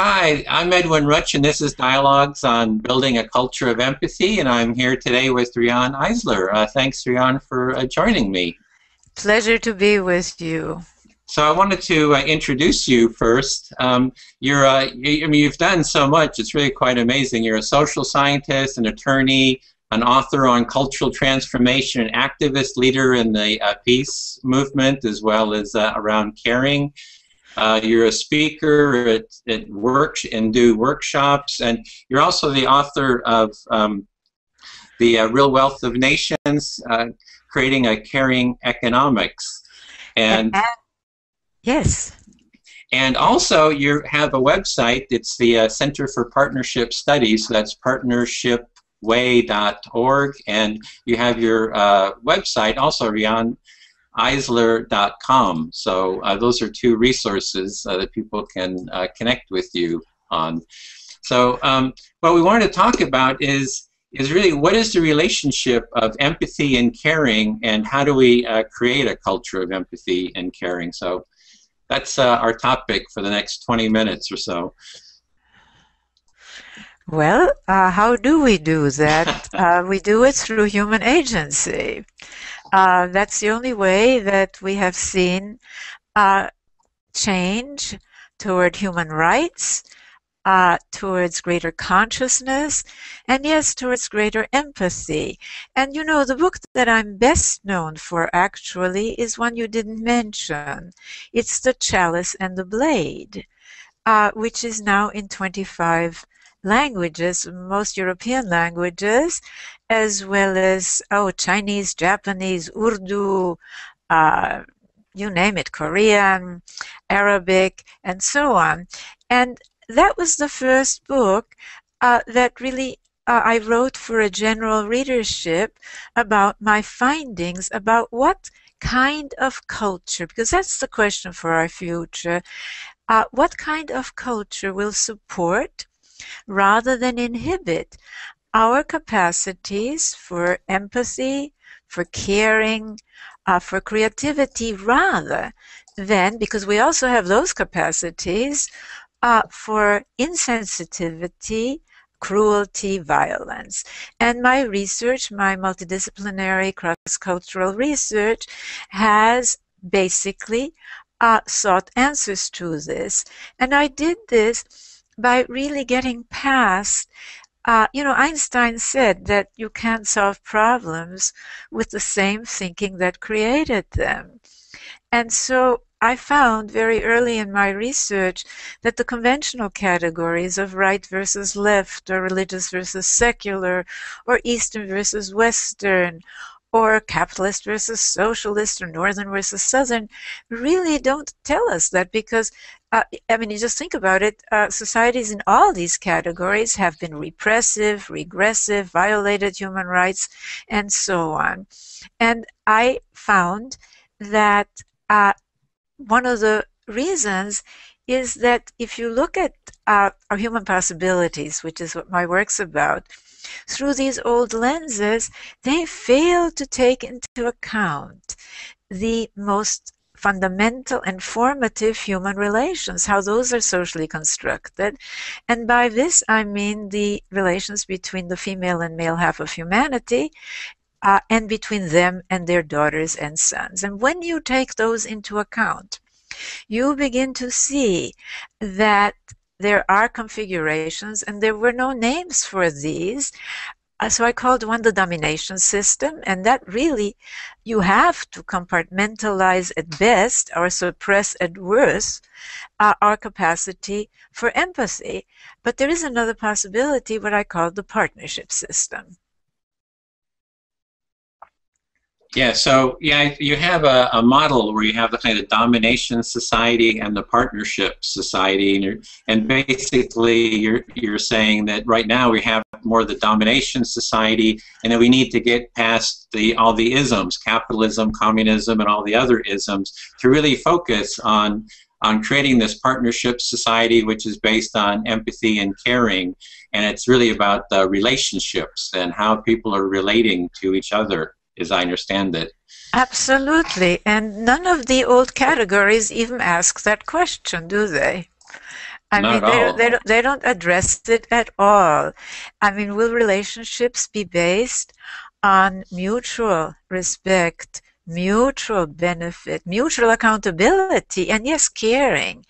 Hi, I'm Edwin Rutsch, and this is Dialogues on Building a Culture of Empathy, and I'm here today with Riane Eisler. Thanks, Riane, for joining me. Pleasure to be with you. So I wanted to introduce you first. You've done so much. It's really quite amazing. You're a social scientist, an attorney, an author on cultural transformation, an activist leader in the peace movement, as well as around caring. You're a speaker at work and do workshops, and you're also the author of the Real Wealth of Nations, Creating a Caring Economics. And yes. And also you have a website. It's the Center for Partnership Studies. So that's partnershipway.org. And you have your website also, RianeEisler.com. So those are two resources that people can connect with you on. So what we wanted to talk about is really what is the relationship of empathy and caring, and how do we create a culture of empathy and caring? So that's our topic for the next 20 minutes or so. Well, how do we do that? We do it through human agency. That's the only way that we have seen change toward human rights, towards greater consciousness, and yes, towards greater empathy. And you know, the book that I'm best known for actually is one you didn't mention. It's The Chalice and the Blade, which is now in 25 languages, most European languages, as well as Chinese, Japanese, Urdu, you name it, Korean, Arabic, and so on. And that was the first book that really I wrote for a general readership about my findings about what kind of culture, because that's the question for our future, what kind of culture will support rather than inhibit our capacities for empathy, for caring, for creativity, rather than, because we also have those capacities, for insensitivity, cruelty, violence. And my research, my multidisciplinary cross-cultural research, has basically sought answers to this. And I did this by really getting past, Einstein said that you can't solve problems with the same thinking that created them. And so I found very early in my research that the conventional categories of right versus left, or religious versus secular, or Eastern versus Western, or capitalist versus socialist, or northern versus southern, really don't tell us that, because you just think about it, societies in all these categories have been repressive, regressive, violated human rights, and so on. And I found that one of the reasons is that if you look at our human possibilities, which is what my work's about, through these old lenses, they fail to take into account the most fundamental and formative human relations, how those are socially constructed. And by this I mean the relations between the female and male half of humanity, and between them and their daughters and sons. And when you take those into account, you begin to see that there are configurations, and there were no names for these. So I called one the domination system, and that really, you have to compartmentalize at best, or suppress at worst, our capacity for empathy. But there is another possibility, what I call the partnership system. Yeah, so you have a model where you have the kind of domination society and the partnership society, and basically you're saying that right now we have more the domination society, and that we need to get past all the isms, capitalism, communism, and all the other isms, to really focus on creating this partnership society, which is based on empathy and caring, and it's really about the relationships and how people are relating to each other, as I understand it. Absolutely. And none of the old categories even ask that question, do they? I Not mean, at all. they don't address it at all. I mean, will relationships be based on mutual respect, mutual benefit, mutual accountability, and yes, caring,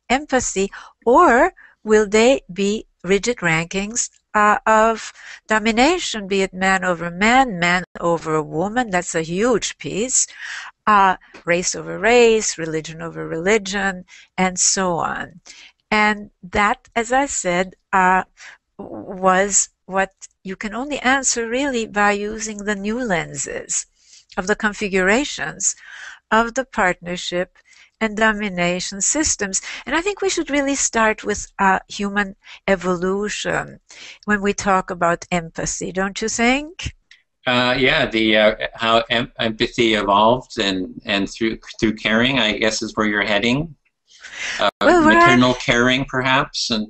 empathy, or will they be rigid rankings of domination, be it man over man, man over woman? That's a huge piece. Race over race, religion over religion, and so on. And that, as I said, was what you can only answer really by using the new lenses of the configurations of the partnership and domination systems. And I think we should really start with human evolution when we talk about empathy, don't you think? Yeah, the how empathy evolved and through caring, I guess, is where you're heading. Well, Maternal caring, perhaps, and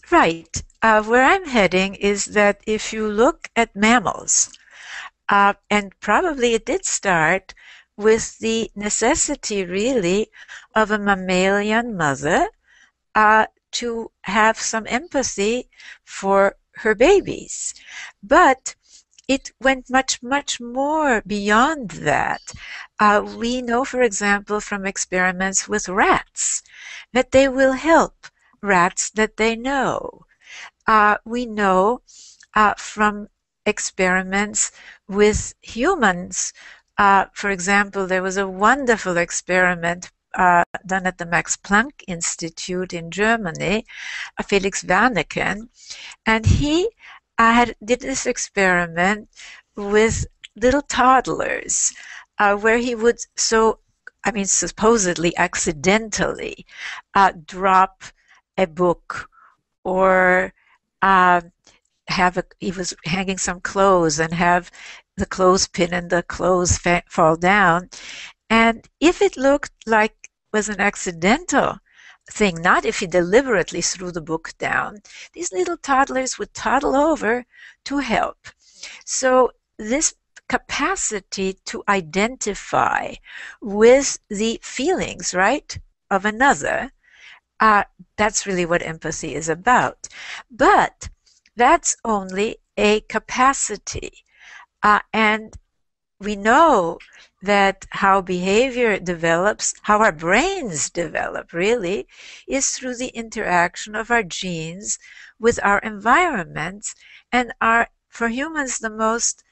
right. Where I'm heading is that if you look at mammals, and probably it did start with the necessity, really, of a mammalian mother to have some empathy for her babies. But it went much, much more beyond that. We know, for example, from experiments with rats, that they will help rats that they know. We know from experiments with humans. For example, there was a wonderful experiment done at the Max Planck Institute in Germany, Felix Wernicke, and he did this experiment with little toddlers, where he would supposedly accidentally drop a book or he was hanging some clothes and have the clothespin and the clothes fall down. And if it looked like it was an accidental thing, not if he deliberately threw the book down, these little toddlers would toddle over to help. So this capacity to identify with the feelings, right, of another, that's really what empathy is about. But that's only a capacity. And we know that how behavior develops, how our brains develop really, is through the interaction of our genes with our environments. And for humans, the most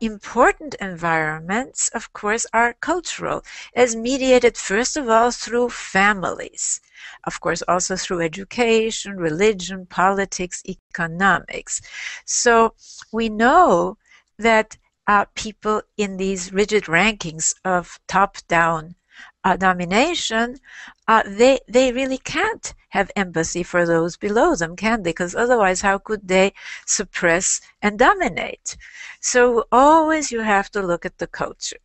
important environments, of course, are cultural, as mediated first of all through families, of course also through education, religion, politics, economics. So we know that people in these rigid rankings of top-down domination, they really can't have empathy for those below them, can they? Because otherwise, how could they suppress and dominate? So always you have to look at the culture.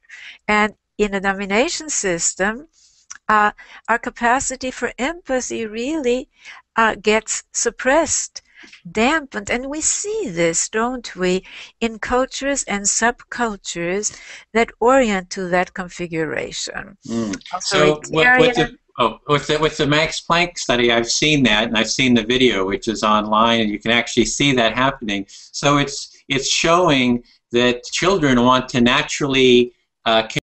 And in a domination system, our capacity for empathy really gets suppressed, dampened. And we see this, don't we, in cultures and subcultures that orient to that configuration. So with the Max Planck study, I've seen that, and I've seen the video, which is online, and you can actually see that happening. So it's showing that children want to naturally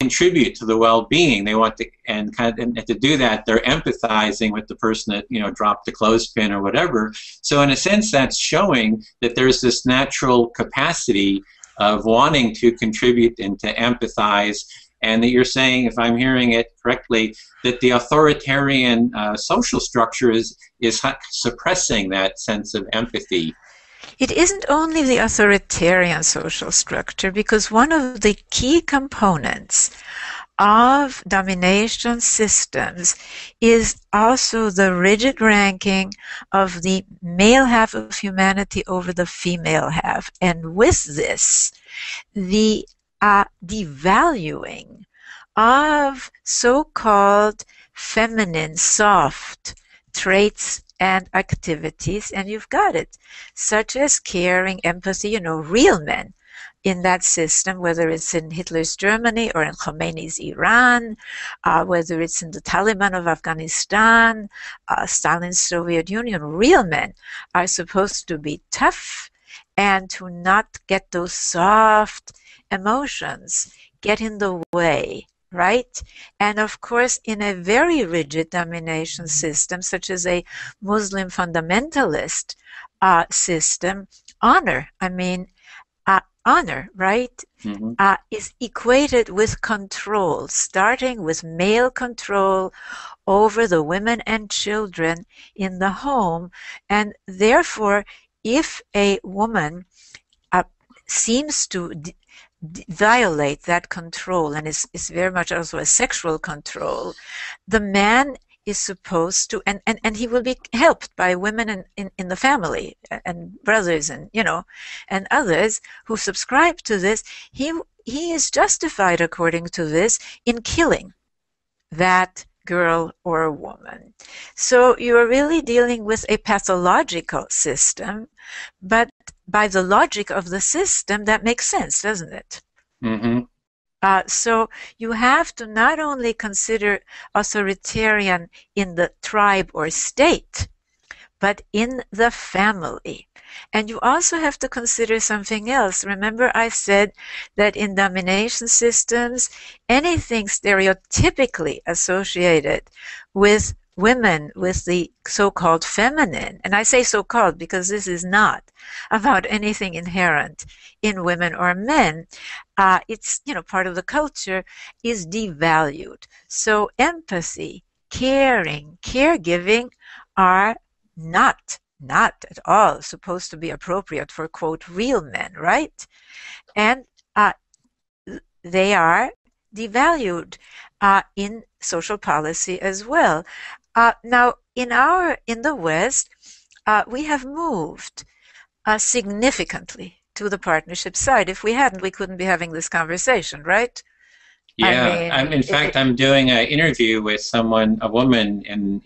contribute to the well-being. They want to, and to do that, they're empathizing with the person that dropped the clothespin or whatever. So in a sense, that's showing that there's this natural capacity of wanting to contribute and to empathize. And that you're saying, if I'm hearing it correctly, that the authoritarian social structure is suppressing that sense of empathy. It isn't only the authoritarian social structure, because one of the key components of domination systems is also the rigid ranking of the male half of humanity over the female half. And with this, the devaluing of so-called feminine, soft traits and activities, and you've got it, such as caring, empathy, real men in that system, whether it's in Hitler's Germany or in Khomeini's Iran, whether it's in the Taliban of Afghanistan, Stalin's Soviet Union, real men are supposed to be tough and to not get those soft emotions get in the way, right? And of course, in a very rigid domination system, such as a Muslim fundamentalist system, honor, honor, right, is equated with control, starting with male control over the women and children in the home. And therefore, if a woman seems to violate that control, and is very much also a sexual control, the man is supposed to, and he will be helped by women in the family and brothers and and others who subscribe to this. He is justified according to this in killing that girl or woman. So you're really dealing with a pathological system, but by the logic of the system, that makes sense, doesn't it? So you have to not only consider authoritarian in the tribe or state, but in the family. And you also have to consider something else. Remember, I said that in domination systems, anything stereotypically associated with women, with the so-called feminine, and I say so-called because this is not about anything inherent in women or men, it's part of the culture, is devalued. So empathy, caring, caregiving are not at all supposed to be appropriate for, quote, real men, right? And they are devalued in social policy as well. Now, in the West, we have moved significantly to the partnership side. If we hadn't, we couldn't be having this conversation, right? Yeah, in fact, I'm doing an interview with a woman in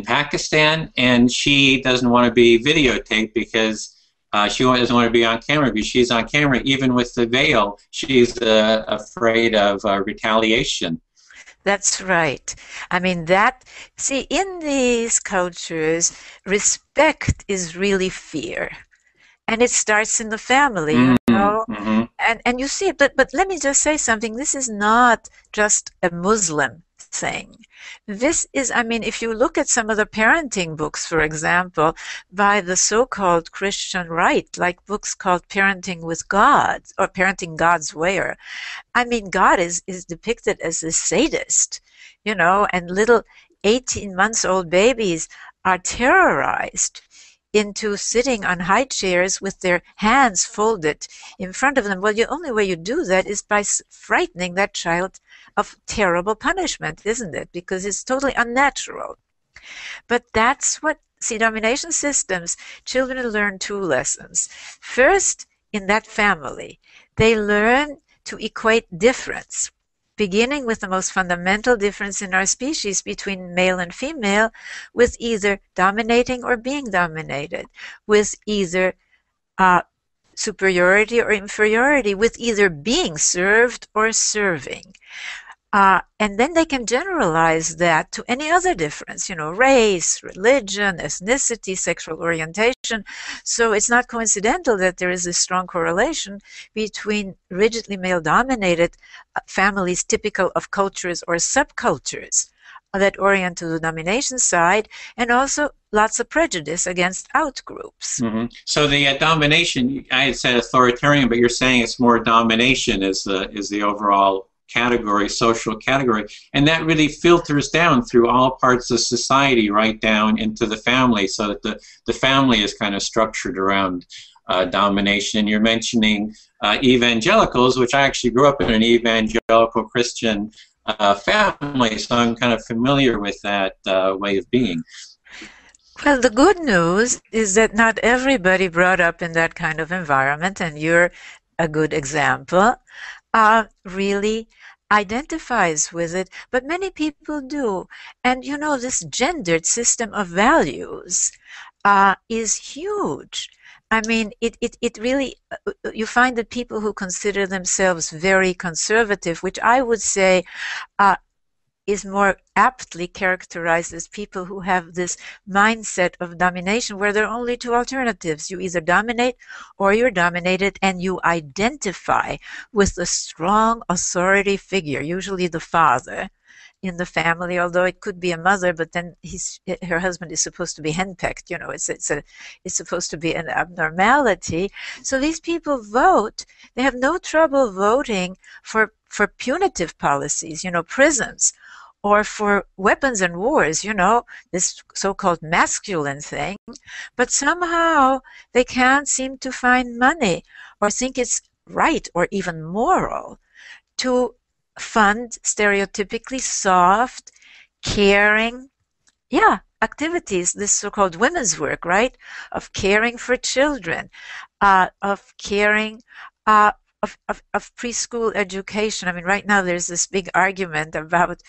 Pakistan, and she doesn't want to be videotaped because she doesn't want to be on camera, because she's on camera even with the veil. She's afraid of retaliation. That's right. In these cultures, respect is really fear. And it starts in the family, And you see it, but let me just say something. This is not just a Muslim thing. This is, if you look at some of the parenting books, for example, by the so-called Christian right, like books called Parenting with God or Parenting God's Way, or, God is depicted as a sadist, and little 18-month-old babies are terrorized into sitting on high chairs with their hands folded in front of them. Well, the only way you do that is by frightening that child of terrible punishment, isn't it? Because it's totally unnatural. But that's domination systems, children learn two lessons. First, in that family, they learn to equate difference, beginning with the most fundamental difference in our species between male and female, with either dominating or being dominated, with either superiority or inferiority, with either being served or serving. And then they can generalize that to any other difference, race, religion, ethnicity, sexual orientation. So it's not coincidental that there is a strong correlation between rigidly male-dominated families typical of cultures or subcultures that orient to the domination side, and also lots of prejudice against outgroups. So the domination, I had said authoritarian, but you're saying it's more domination is the overall category, social category, and that really filters down through all parts of society, right down into the family, so that the family is kind of structured around domination. You're mentioning evangelicals, which I actually grew up in an evangelical Christian family, so I'm kind of familiar with that way of being. Well, the good news is that not everybody brought up in that kind of environment, and you're a good example, really identifies with it, but many people do. And this gendered system of values is huge. I mean, it really, you find that people who consider themselves very conservative, which I would say uh, is more aptly characterized as people who have this mindset of domination, where there are only two alternatives. You either dominate or you're dominated, and you identify with a strong authority figure, usually the father in the family, although it could be a mother, but then her husband is supposed to be henpecked. It's supposed to be an abnormality. So these people vote. They have no trouble voting for punitive policies, prisons, or for weapons and wars, this so-called masculine thing. But somehow they can't seem to find money or think it's right or even moral to fund stereotypically soft, caring, activities, this so-called women's work, right? Of caring for children, of caring, of preschool education. I mean, right now there's this big argument about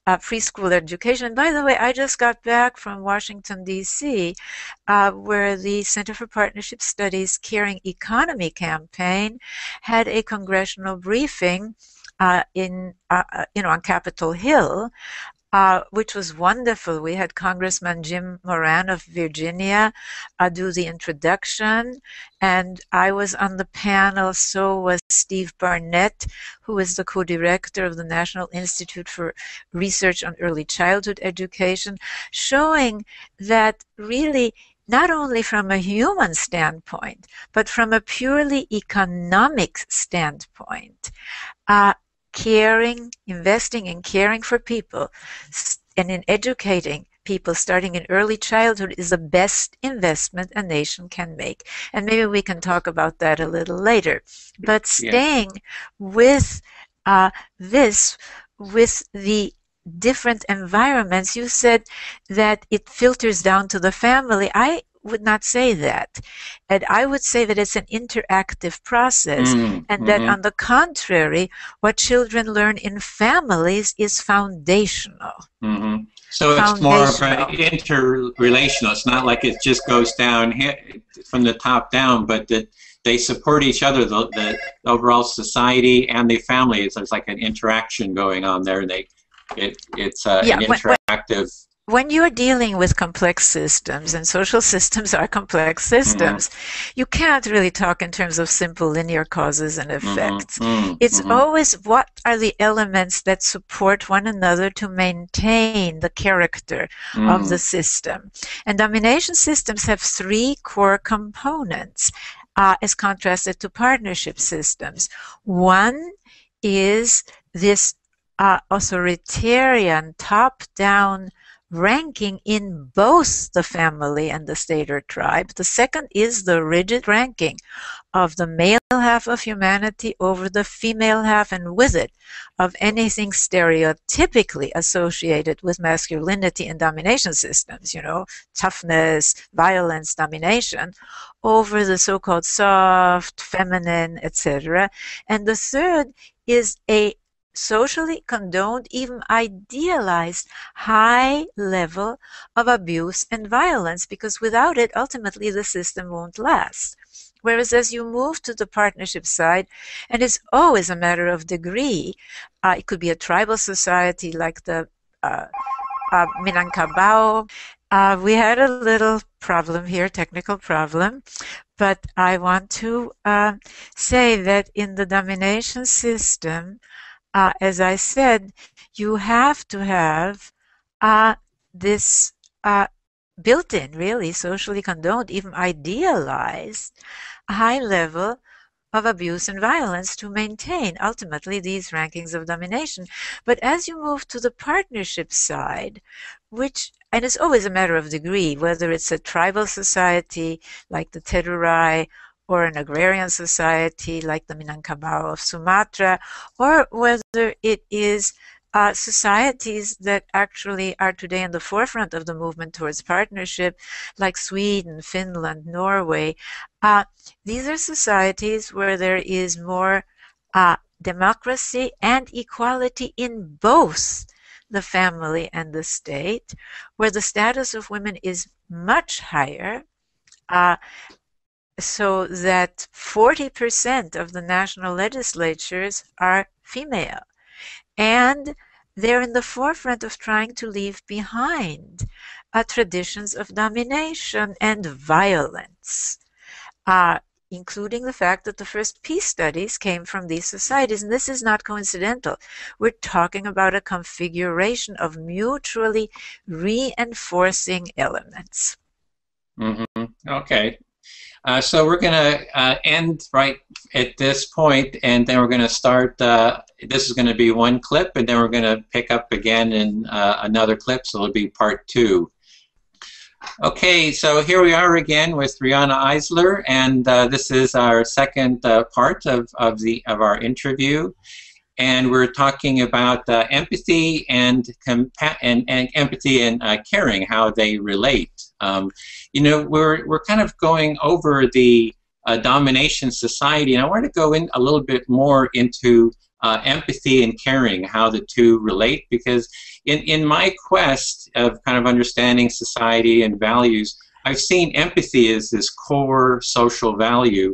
preschool education. And by the way, I just got back from Washington, D.C., where the Center for Partnership Studies Caring Economy campaign had a congressional briefing on Capitol Hill, which was wonderful. We had Congressman Jim Moran of Virginia do the introduction, and I was on the panel. So was Steve Barnett, who is the co-director of the National Institute for Research on Early Childhood Education, showing that really, not only from a human standpoint, but from a purely economic standpoint, investing in caring for people and in educating people starting in early childhood is the best investment a nation can make. And maybe we can talk about that a little later. But staying with with the different environments, you said that it filters down to the family. I would not say that. And I would say that it's an interactive process, and that on the contrary, what children learn in families is foundational. So it's more of an interrelational. It's not like it just goes down from the top down, but that they support each other, the overall society and the family. There's like an interaction going on there. It's an interactive. When you're dealing with complex systems, and social systems are complex systems, you can't really talk in terms of simple linear causes and effects. It's always what are the elements that support one another to maintain the character of the system. And domination systems have three core components as contrasted to partnership systems. One is this authoritarian top-down ranking in both the family and the state or tribe. The second is the rigid ranking of the male half of humanity over the female half, and with it, of anything stereotypically associated with masculinity and domination systems, toughness, violence, domination, over the so-called soft, feminine, etc. And the third is a socially condoned, even idealized high level of abuse and violence, because without it, ultimately, the system won't last. Whereas as you move to the partnership side, and it's always a matter of degree, it could be a tribal society like the Minangkabau. We had a little problem here, technical problem, but I want to say that in the domination system, as I said, you have to have this built-in, really socially condoned, even idealized, high level of abuse and violence to maintain ultimately these rankings of domination. But as you move to the partnership side, and it's always a matter of degree, whether it's a tribal society like the Terurai, or an agrarian society like the Minangkabau of Sumatra, or whether it is societies that actually are today in the forefront of the movement towards partnership, like Sweden, Finland, Norway. These are societies where there is more democracy and equality in both the family and the state, where the status of women is much higher, so that 40% of the national legislatures are female. And they're in the forefront of trying to leave behind traditions of domination and violence, including the fact that the first peace studies came from these societies. And this is not coincidental. We're talking about a configuration of mutually reinforcing elements. Mm-hmm. Okay. So we're going to end right at this point, and then we're going to start. This is going to be one clip, and then we're going to pick up again in another clip, so it'll be part 2. Okay, so here we are again with Riane Eisler, and this is our second part of our interview, and we're talking about empathy and empathy and caring, how they relate. You know, we're kind of going over the domination society, and I want to go in a little bit more into empathy and caring, how the two relate, because in my quest of kind of understanding society and values, I've seen empathy as this core social value,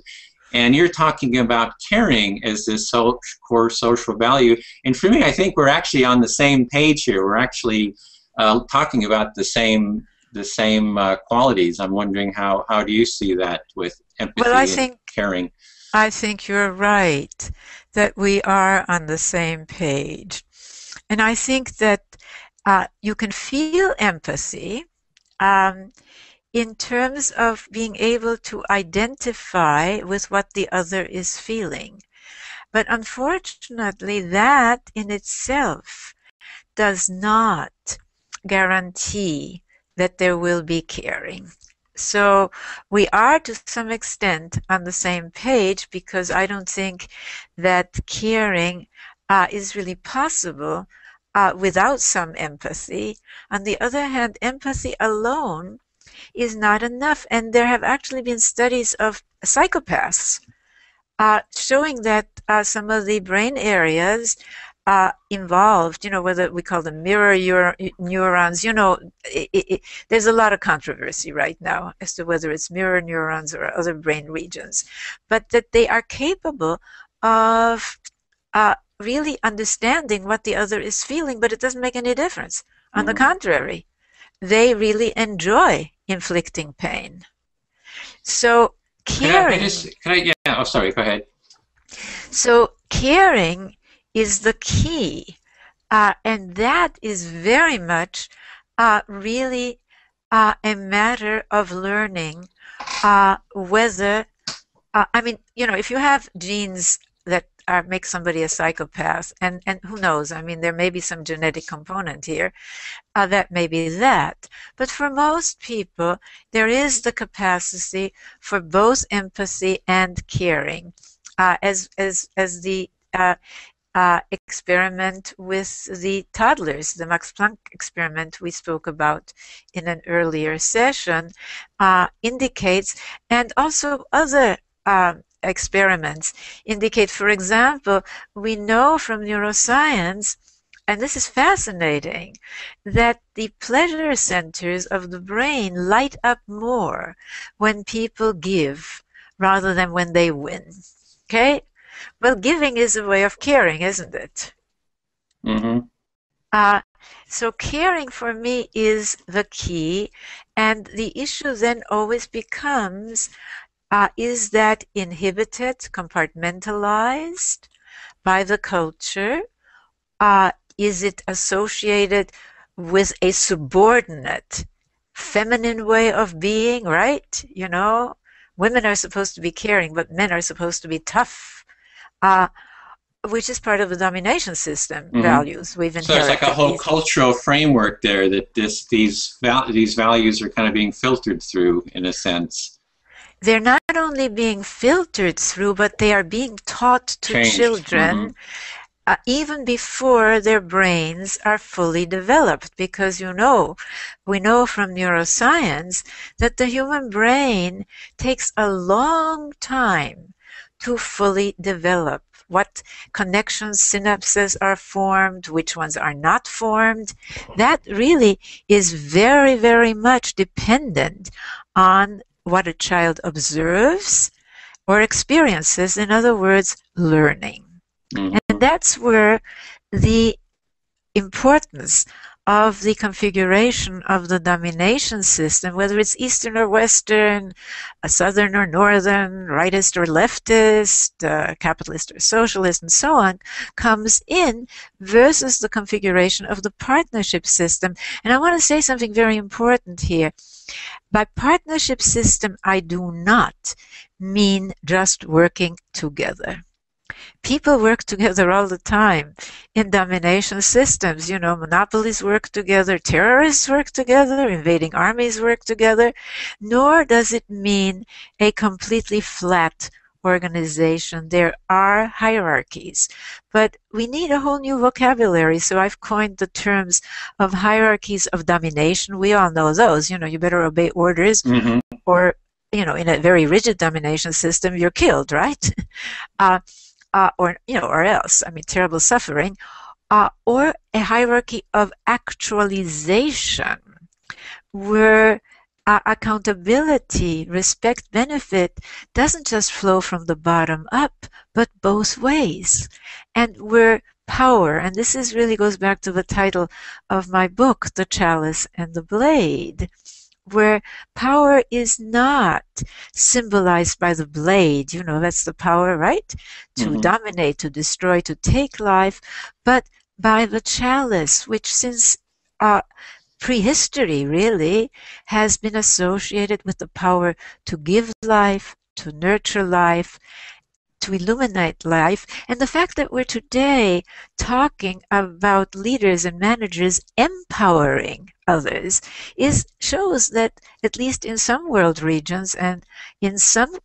and you're talking about caring as this core social value. And for me, I think we're actually on the same page here. We're actually talking about the same qualities. I'm wondering how do you see that with empathy and caring? I think you're right that we are on the same page. And I think that you can feel empathy in terms of being able to identify with what the other is feeling. But unfortunately, that in itself does not guarantee that there will be caring. So we are to some extent on the same page, because I don't think that caring is really possible without some empathy. On the other hand, empathy alone is not enough, and there have actually been studies of psychopaths showing that some of the brain areas involved, you know, whether we call them mirror neurons, you know, there's a lot of controversy right now as to whether it's mirror neurons or other brain regions, but that they are capable of really understanding what the other is feeling, but it doesn't make any difference. On the contrary, they really enjoy inflicting pain. So caring... Oh, sorry, go ahead. So caring is the key, and that is very much really a matter of learning whether, I mean, you know, if you have genes that make somebody a psychopath, and who knows, I mean, there may be some genetic component here, that may be that. But for most people, there is the capacity for both empathy and caring, as the experiment with the toddlers, the Max Planck experiment we spoke about in an earlier session, indicates, and also other experiments indicate. For example, we know from neuroscience, and this is fascinating, that the pleasure centers of the brain light up more when people give rather than when they win. Okay? Well, giving is a way of caring, isn't it? Mm-hmm. So caring for me is the key, and the issue then always becomes, is that inhibited, compartmentalized by the culture? Is it associated with a subordinate, feminine way of being, right? You know, women are supposed to be caring, but men are supposed to be tough. Which is part of the domination system values we've inherited. So it's like a whole cultural framework there that these values are kind of being filtered through, in a sense. They're not only being filtered through, but they are being taught to children even before their brains are fully developed. Because, you know, we know from neuroscience that the human brain takes a long time to fully develop. What connections, synapses are formed, which ones are not formed. That really is very, very much dependent on what a child observes or experiences, in other words, learning. And that's where the importance of the configuration of the domination system, whether it's Eastern or Western, Southern or Northern, rightist or leftist, capitalist or socialist, and so on, comes in versus the configuration of the partnership system. And I want to say something very important here. By partnership system, I do not mean just working together. People work together all the time in domination systems. You know, monopolies work together, terrorists work together, invading armies work together, nor does it mean a completely flat organization. There are hierarchies, but we need a whole new vocabulary. So I've coined the terms of hierarchies of domination. We all know those. You know, you better obey orders, or, you know, in a very rigid domination system, you're killed, right? Or, you know, or else, I mean, terrible suffering, or a hierarchy of actualization, where accountability, respect, benefit doesn't just flow from the bottom up, but both ways. And where power, and this is really goes back to the title of my book, The Chalice and the Blade, where power is not symbolized by the blade, you know, that's the power, right? To dominate, to destroy, to take life, but by the chalice, which since prehistory really has been associated with the power to give life, to nurture life, to illuminate life. And the fact that we're today talking about leaders and managers empowering others shows that, at least in some world regions and in some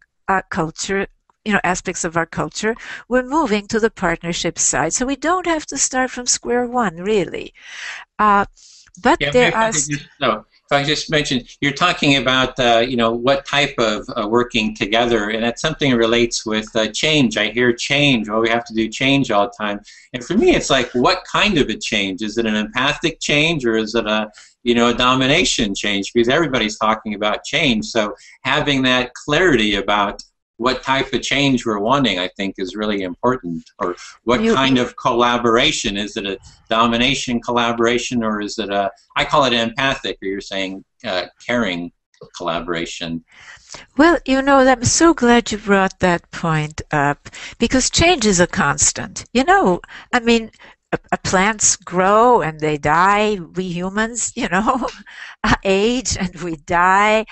culture, you know, aspects of our culture, we're moving to the partnership side. So we don't have to start from square one, really. But yeah, there are... if I just mentioned, you're talking about, you know, what type of working together, and that's something that relates with change. I hear change. Well, we have to do change all the time. And for me, it's like, what kind of a change? Is it an empathic change, or is it a, you know, a domination change? Because everybody's talking about change. So having that clarity about what type of change we're wanting, I think, is really important. Or what kind of collaboration? Is it a domination collaboration, or is it a, I call it empathic, or you're saying caring collaboration? Well, you know, I'm so glad you brought that point up, because change is a constant. You know, I mean, plants grow and they die. We humans, you know, age and we die.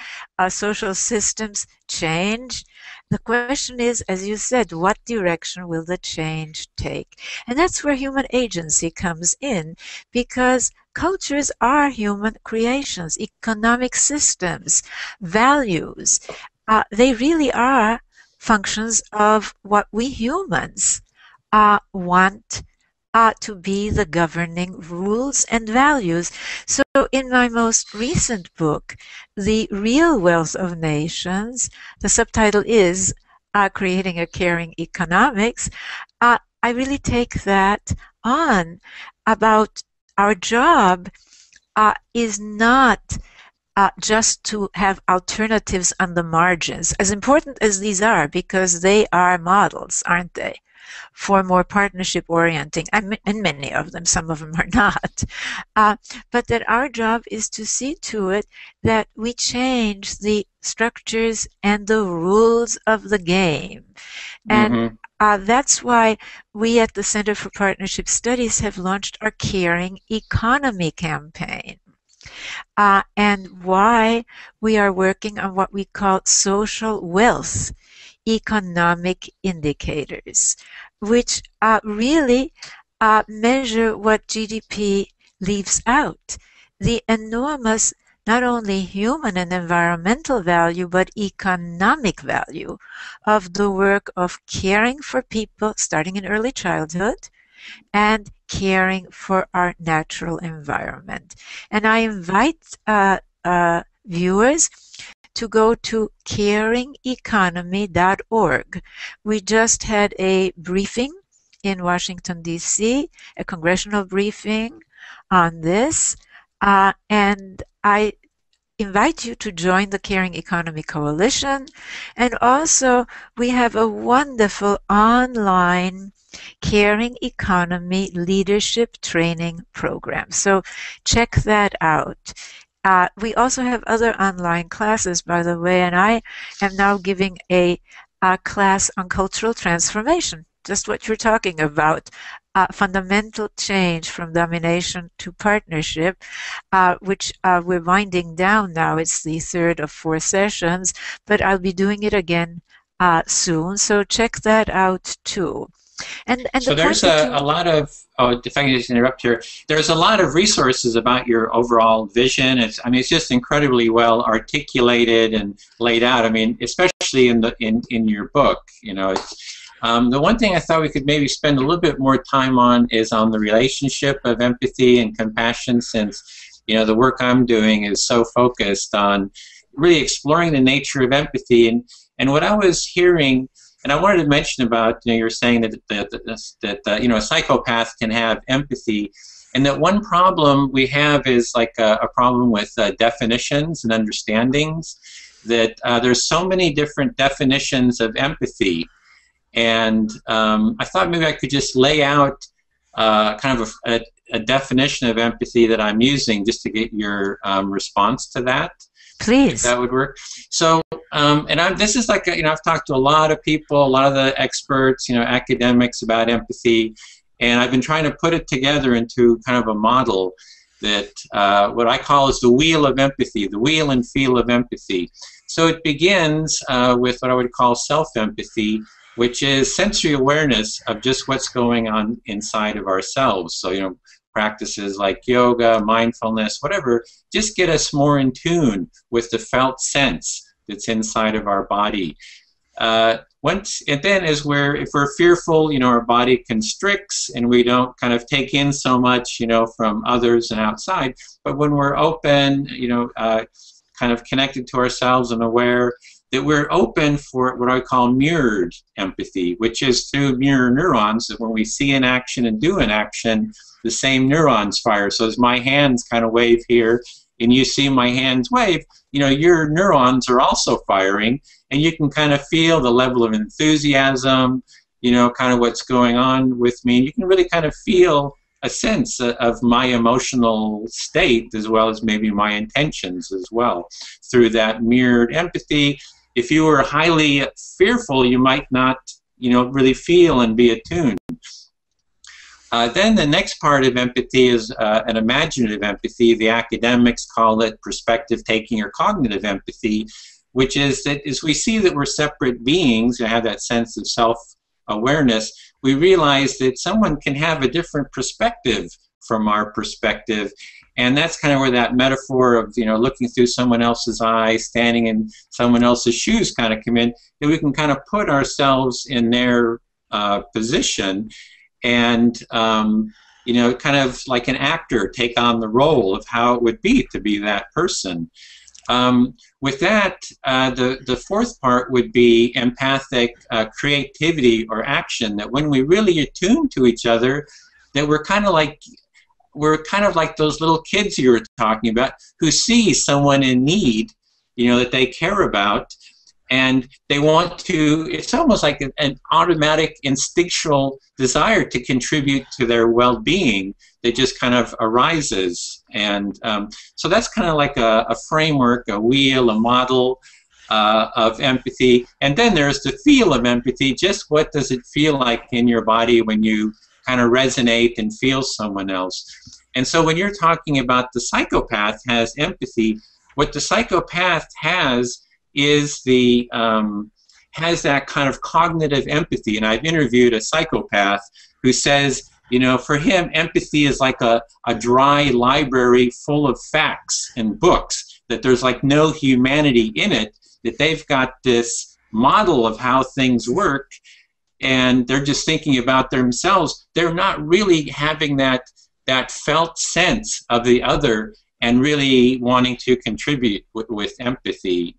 Social systems change. The question is, as you said, what direction will the change take? And that's where human agency comes in, because cultures are human creations, economic systems, values. They really are functions of what we humans want to be the governing rules and values. So in my most recent book, The Real Wealth of Nations, the subtitle is Creating a Caring Economics, I really take that on about our job is not just to have alternatives on the margins, as important as these are, because they are models, aren't they, for more partnership orienting, and many of them, some of them are not, but that our job is to see to it that we change the structures and the rules of the game. And that's why we at the Center for Partnership Studies have launched our Caring Economy campaign. And why we are working on what we call social wealth economic indicators, which really measure what GDP leaves out, the enormous not only human and environmental value, but economic value of the work of caring for people starting in early childhood and caring for our natural environment. And I invite viewers to go to caringeconomy.org. We just had a briefing in Washington, D.C., a congressional briefing on this, and I invite you to join the Caring Economy Coalition. And also, we have a wonderful online Caring Economy Leadership Training Program. So check that out. We also have other online classes, by the way, and I am now giving a class on cultural transformation, just what you're talking about. Fundamental change from domination to partnership, which we're winding down now. It's the third of 4 sessions, but I'll be doing it again soon. So check that out too. And so there's a lot of, if I can just interrupt here, there's a lot of resources about your overall vision. It's just incredibly well articulated and laid out. I mean, especially in your book, the one thing I thought we could maybe spend a little bit more time on is on the relationship of empathy and compassion, since the work I'm doing is so focused on really exploring the nature of empathy. And what I was hearing, and I wanted to mention about, you're saying that a psychopath can have empathy, and that one problem we have is like a problem with definitions and understandings, that there's so many different definitions of empathy. And I thought maybe I could just lay out kind of a definition of empathy that I'm using, just to get your response to that. Please. If that would work. So, this is like, I've talked to a lot of people, a lot of the experts, academics about empathy, and I've been trying to put it together into kind of a model that what I call is the wheel of empathy, the wheel and feel of empathy. So it begins with what I would call self-empathy, which is sensory awareness of just what's going on inside of ourselves. So, practices like yoga, mindfulness, whatever, just get us more in tune with the felt sense that's inside of our body. And then if we're fearful, our body constricts and we don't kind of take in so much, from others and outside. But when we're open, kind of connected to ourselves and aware, that we're open for what I call mirrored empathy, which is through mirror neurons, that when we see an action and do an action, the same neurons fire. So as my hands kind of wave here, and you see my hands wave, your neurons are also firing, and you can kind of feel the level of enthusiasm, kind of what's going on with me. You can really kind of feel a sense of my emotional state, as well as maybe my intentions as well, through that mirrored empathy. If you were highly fearful, you might not, really feel and be attuned. Then the next part of empathy is an imaginative empathy. The academics call it perspective taking or cognitive empathy, which is that as we see that we're separate beings and have that sense of self-awareness, we realize that someone can have a different perspective from our perspective. And that's kind of where that metaphor of, looking through someone else's eyes, standing in someone else's shoes kind of come in, that we can kind of put ourselves in their position and, kind of like an actor take on the role of how it would be to be that person. With that, the fourth part would be empathic creativity or action, that when we really attune to each other, that we're kind of like those little kids you were talking about, who see someone in need, that they care about, and they want to, it's almost like an automatic instinctual desire to contribute to their well-being that just kind of arises. And so that's kind of like a framework, a wheel, a model of empathy. And then there's the feel of empathy. Just what does it feel like in your body when you kind of resonate and feel someone else? And so when you're talking about the psychopath has empathy, what the psychopath has is has that kind of cognitive empathy. And I've interviewed a psychopath who says, for him, empathy is like a dry library full of facts and books, that there's like no humanity in it, that they've got this model of how things work, and they're just thinking about themselves. They're not really having that felt sense of the other and really wanting to contribute with empathy,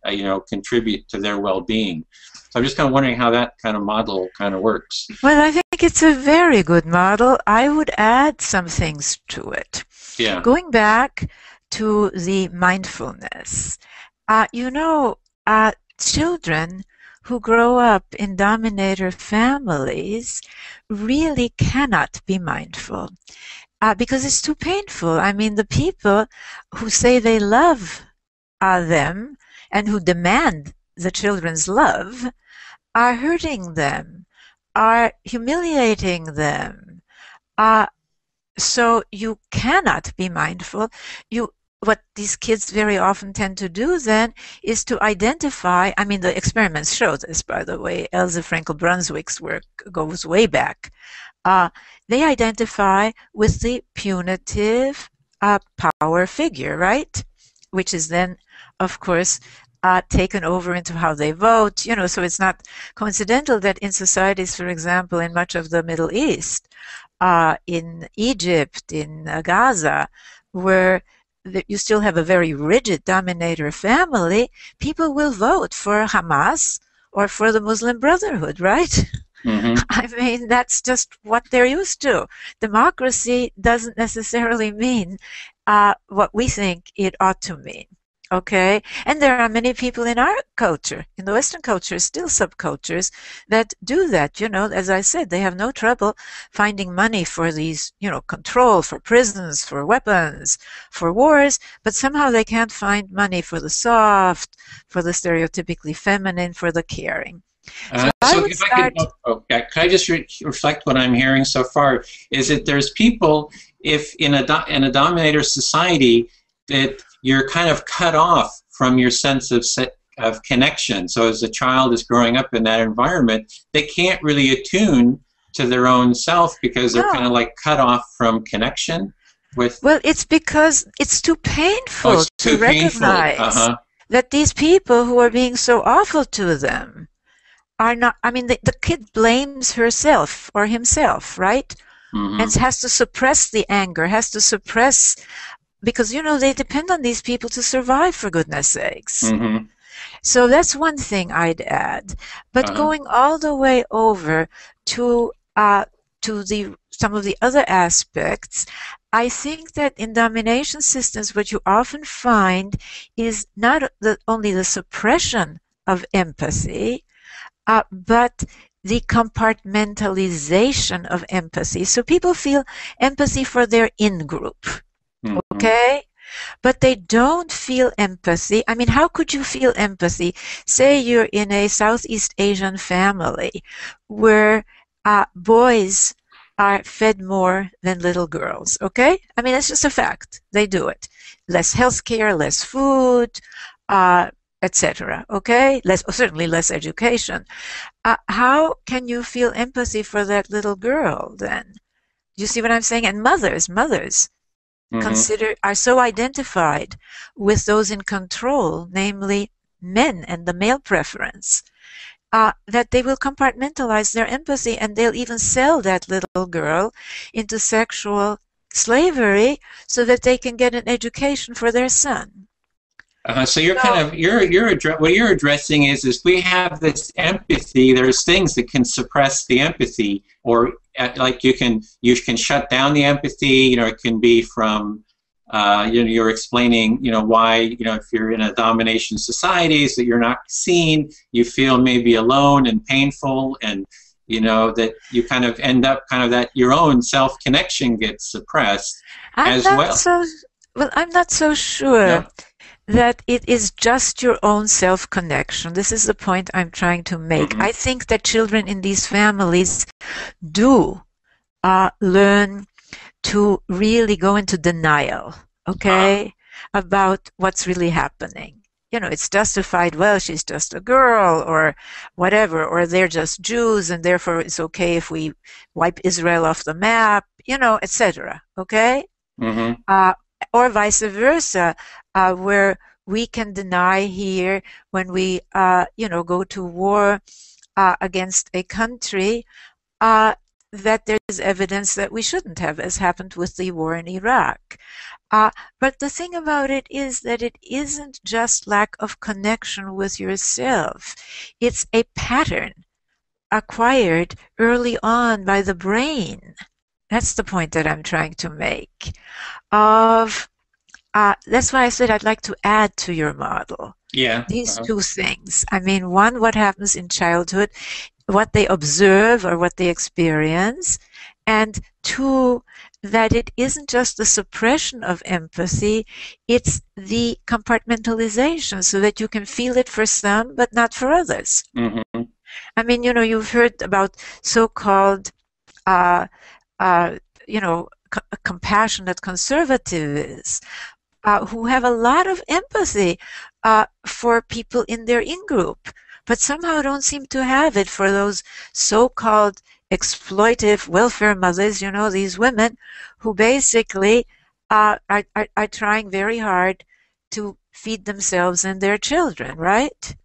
contribute to their well-being. So I'm just kind of wondering how that kind of model kind of works. Well, I think it's a very good model. I would add some things to it. Yeah. Going back to the mindfulness. You know, children who grow up in dominator families really cannot be mindful because it's too painful. I mean, the people who say they love them and who demand the children's love are hurting them, are humiliating them. So you cannot be mindful. What these kids very often tend to do then is to identify, I mean, the experiments show this, by the way. Else Frankel Brunswick's work goes way back. They identify with the punitive power figure, right? Which is then, of course, taken over into how they vote. You know, so it's not coincidental that in societies, for example, in much of the Middle East, in Egypt, in Gaza, where you still have a very rigid dominator family, people will vote for Hamas or for the Muslim Brotherhood, right? Mm-hmm. I mean, that's just what they're used to. Democracy doesn't necessarily mean what we think it ought to mean. Okay, and there are many people in our culture, in the Western culture, still subcultures that do that. You know, as I said, they have no trouble finding money for these, you know, control, for prisons, for weapons, for wars, but somehow they can't find money for the soft, for the stereotypically feminine, for the caring. So can I just reflect what I'm hearing so far? Is that there's people, if in a dominator society, that you're kind of cut off from your sense of connection. So as a child is growing up in that environment, they can't really attune to their own self because they're kind of like cut off from connection with... Well, it's because it's too painful to recognize that these people who are being so awful to them are not... I mean, the kid blames herself or himself, right? Mm-hmm. And has to suppress the anger, has to suppress... Because, you know, they depend on these people to survive, for goodness sakes. Mm-hmm. So that's one thing I'd add. But going all the way over to some of the other aspects, I think that in domination systems, what you often find is not only the suppression of empathy, but the compartmentalization of empathy. So people feel empathy for their in-group. Okay? But they don't feel empathy. I mean, how could you feel empathy? Say you're in a Southeast Asian family where boys are fed more than little girls, okay? I mean, it's just a fact. They do it. Less health care, less food, etc., okay? Certainly less education. How can you feel empathy for that little girl then? Do you see what I'm saying? And mothers, are so identified with those in control, namely men and the male preference, that they will compartmentalize their empathy and they'll even sell that little girl into sexual slavery so that they can get an education for their son. So you're what you're addressing is we have this empathy. There's things that can suppress the empathy, or like you can shut down the empathy. You know, it can be from you're explaining why if you're in a domination society, so you're not seen, you feel maybe alone and painful, and that you kind of end up that your own self connection gets suppressed as well. I'm not so sure. No. That it is just your own self-connection. This is the point I'm trying to make. Mm-hmm. I think that children in these families do learn to really go into denial, okay, about what's really happening. It's justified, well, she's just a girl, or whatever, or they're just Jews, and therefore it's okay if we wipe Israel off the map, etc., okay? Mm-hmm. Or vice versa, where we can deny here when we, go to war against a country that there's evidence that we shouldn't have, as happened with the war in Iraq. But the thing about it is that it isn't just lack of connection with yourself. It's a pattern acquired early on by the brain. That's the point that I'm trying to make, of that's why I said I'd like to add to your model. Yeah. These two things. I mean, one, what happens in childhood, what they observe or what they experience, and two, that it isn't just the suppression of empathy, it's the compartmentalization so that you can feel it for some but not for others. Mm-hmm. I mean, you've heard about so-called, uh, uh, compassionate conservatives who have a lot of empathy for people in their in-group, but somehow don't seem to have it for those so-called exploitive welfare mothers, these women who basically are trying very hard to feed themselves and their children, right?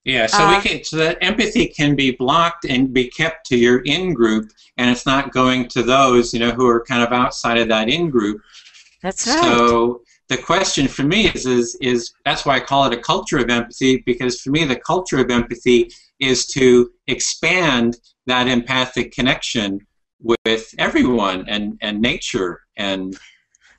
Yeah, so so that empathy can be blocked and be kept to your in-group, and it's not going to those, who are kind of outside of that in-group. That's right. So the question for me is that's why I call it a culture of empathy, because for me the culture of empathy is to expand that empathic connection with everyone and nature and.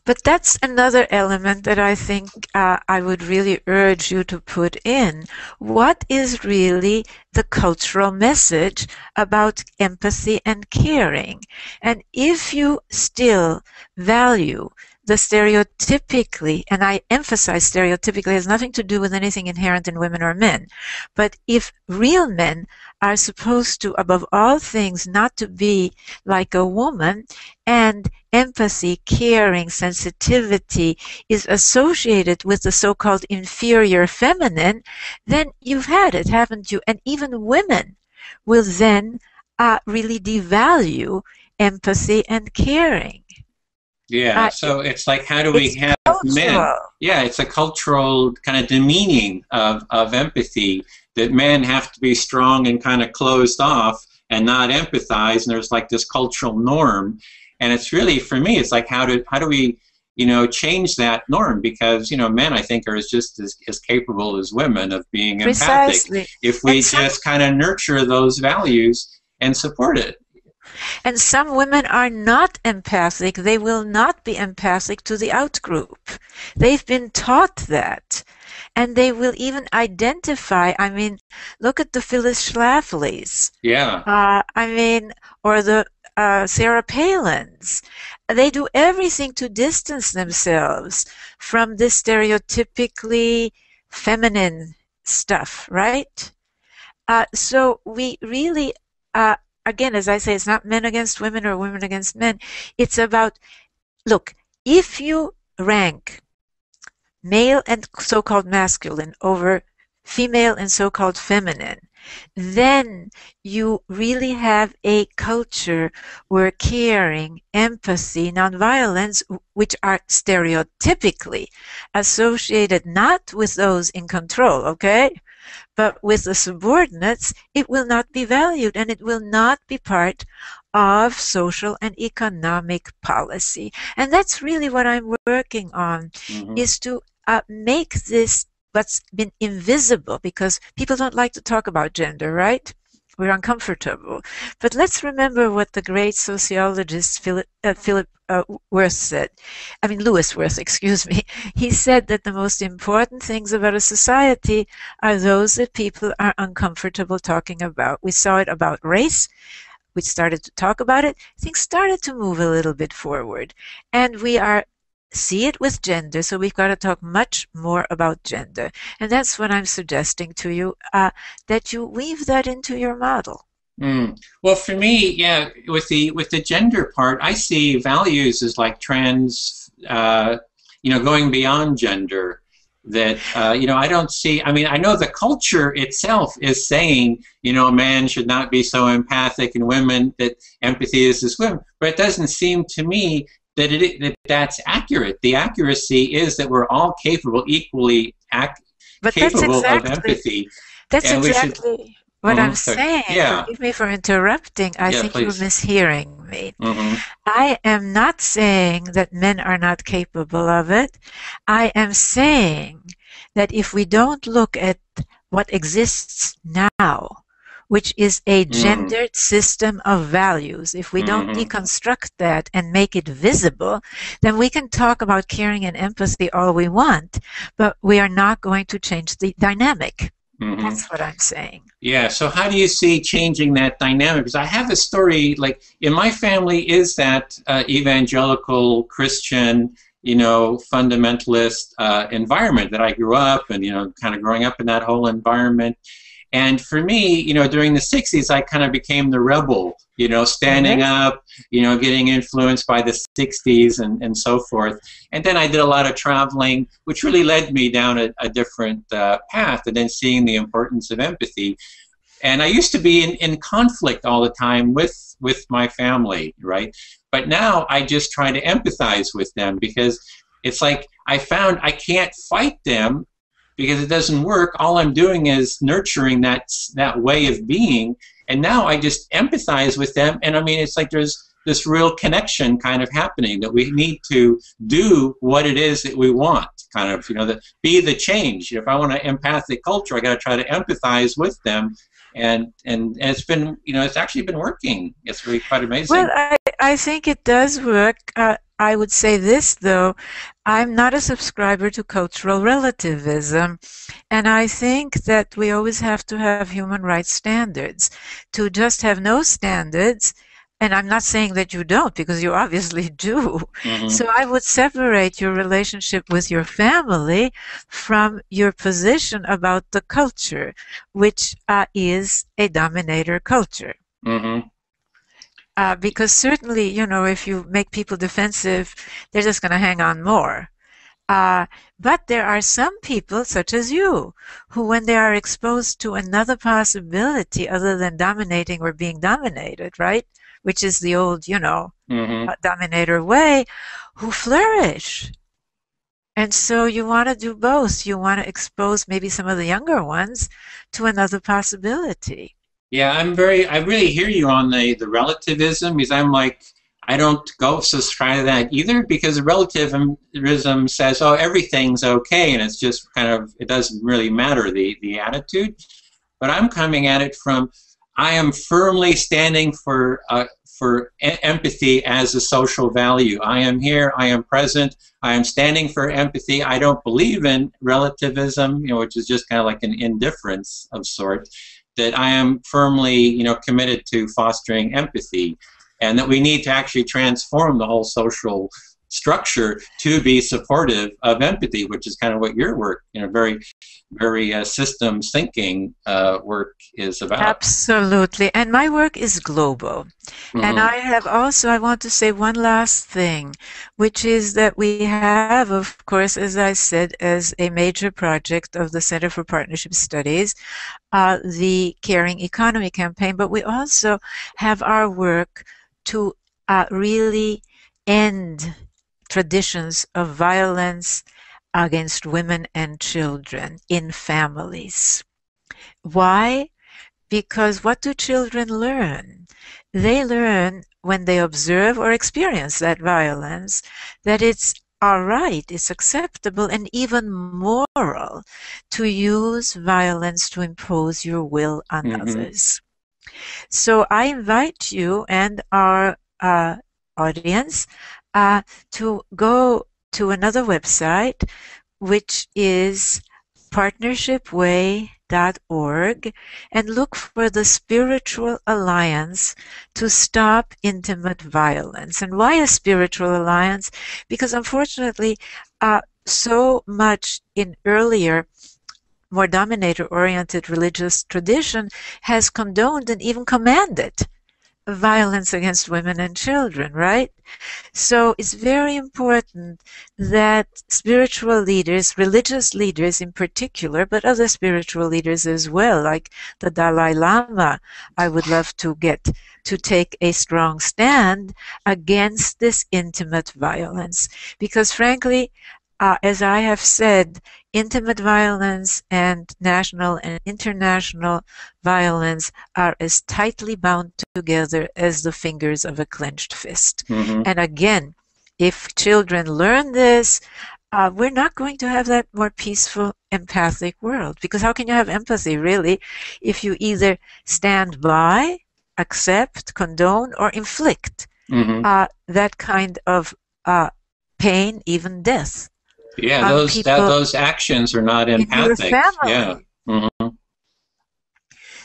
But that's another element that I think I would really urge you to put in. What is really the cultural message about empathy and caring? And if you still value the stereotypically, and I emphasize stereotypically, has nothing to do with anything inherent in women or men, but if real men are supposed to, above all things, not to be like a woman, and empathy, caring, sensitivity is associated with the so-called inferior feminine, then you've had it, haven't you? And even women will then really devalue empathy and caring. Yeah, so it's like, how do we have cultural. men? Yeah, it's a cultural kind of demeaning of empathy, that men have to be strong and kind of closed off and not empathize, and there's like this cultural norm. And it's really, for me, it's like, how do we, change that norm? Because, men, I think, are just as capable as women of being Precisely. empathic. If we just kind of nurture those values and support it. And some women are not empathic. They will not be empathic to the outgroup. They've been taught that. And they will even identify, look at the Phyllis Schlaflys. Yeah. Or the Sarah Palins. They do everything to distance themselves from this stereotypically feminine stuff, right? So we really, again, as I say, it's not men against women or women against men. It's about, look, if you rank male and so-called masculine over female and so-called feminine, then you really have a culture where caring, empathy, nonviolence, which are stereotypically associated not with those in control, okay, but with the subordinates, it will not be valued, and it will not be part of social and economic policy. And that's really what I'm working on, is to make this what's been invisible, because people don't like to talk about gender, right? We're uncomfortable. But let's remember what the great sociologist Lewis Worth, excuse me. He said that the most important things about a society are those that people are uncomfortable talking about. We saw it about race. We started to talk about it. Things started to move a little bit forward. And we see it with gender, so we've got to talk much more about gender. And that's what I'm suggesting to you, that you weave that into your model. Well, for me, yeah, with the gender part, I see values as like going beyond gender. That I don't see. I know the culture itself is saying, a man should not be so empathic, and women, that empathy is this women. But it doesn't seem to me that that's accurate. The accuracy is that we're all capable, equally capable of empathy. That's exactly what I'm saying. Yeah. Forgive me for interrupting. I think please. You're mishearing me. I am not saying that men are not capable of it. I am saying that if we don't look at what exists now, which is a Mm. gendered system of values. If we don't Mm-hmm. deconstruct that and make it visible, then we can talk about caring and empathy all we want, but we are not going to change the dynamic. Mm-hmm. That's what I'm saying. Yeah, so how do you see changing that dynamic? Because I have a story, like in my family is that evangelical Christian, fundamentalist environment that I grew up and, kind of growing up in that whole environment. And for me, during the 60s, I kind of became the rebel, standing Yes. up, getting influenced by the 60s and so forth. And then I did a lot of traveling, which really led me down a different path, and then seeing the importance of empathy. And I used to be in conflict all the time with my family, right? But now I just try to empathize with them, because it's like I found I can't fight them because it doesn't work. All I'm doing is nurturing that way of being, and now I just empathize with them. And I mean, it's like there's this real connection kind of happening, that we need to do what it is that we want, kind of, that be the change. If I want an empathic culture, I got to try to empathize with them, and it's been, it's actually been working. It's really quite Well, amazing. I think it does work. I would say this, though. I'm not a subscriber to cultural relativism, and I think that we always have to have human rights standards. To just have no standards, and I'm not saying that you don't, because you obviously do. Hmm. So I would separate your relationship with your family from your position about the culture, which is a dominator culture. Hmm. Because certainly, if you make people defensive, they're just going to hang on more. Uh, but there are some people, such as you, who, when they are exposed to another possibility other than dominating or being dominated, right? Which is the old, Hmm. dominator way, who flourish. And so you want to do both. You want to expose maybe some of the younger ones to another possibility. Yeah, I really hear you on the relativism, because I'm like, I don't go subscribe to that either, because relativism says, oh, everything's okay, and it's just kind of, it doesn't really matter, the attitude. But I'm coming at it from, I am firmly standing for empathy as a social value. I am here, I am present, I am standing for empathy. I don't believe in relativism, which is just kind of like an indifference of sorts. That I am firmly, committed to fostering empathy, and that we need to actually transform the whole social structure to be supportive of empathy, which is kind of what your work, very, very systems thinking work is about. Absolutely. And my work is global. And Mm-hmm. I want to say one last thing, which is that we have, of course, as I said, as a major project of the Center for Partnership Studies, the Caring Economy campaign, but we also have our work to really end traditions of violence against women and children in families. Why? Because what do children learn? They learn when they observe or experience that violence that it's all right, it's acceptable and even moral to use violence to impose your will on Mm-hmm. others. So I invite you and our audience to go to another website, which is partnershipway.org, and look for the Spiritual Alliance to Stop Intimate Violence. And why a spiritual alliance? Because unfortunately, so much in earlier, more dominator-oriented religious tradition has condoned and even commanded violence against women and children, right? So it's very important that spiritual leaders, religious leaders in particular, but other spiritual leaders as well, like the Dalai Lama, I would love to get to take a strong stand against this intimate violence. Because frankly, as I have said, intimate violence and national and international violence are as tightly bound together as the fingers of a clenched fist. Mm-hmm. And again, if children learn this, we're not going to have that more peaceful empathic world. Because how can you have empathy, really, if you either stand by, accept, condone, or inflict that kind of pain, even death? Yeah, those actions are not empathic. Yeah.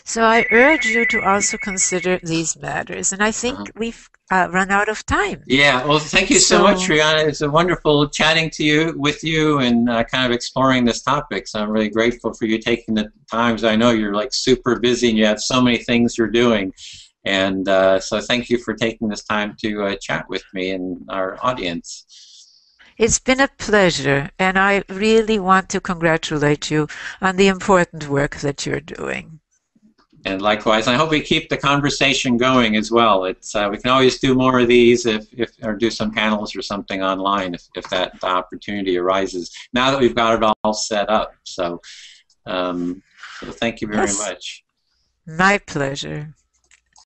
So I urge you to also consider these matters, and I think we've run out of time. Yeah, well, thank you so much, Riane. It's a wonderful chatting with you and kind of exploring this topic. So I'm really grateful for you taking the time. I know you're like super busy and you have so many things you're doing. And so thank you for taking this time to chat with me and our audience. It's been a pleasure, and I really want to congratulate you on the important work that you're doing. And likewise, I hope we keep the conversation going as well. It's we can always do more of these or do some panels or something online if that opportunity arises. Now that we've got it all set up, so thank you very much. My pleasure.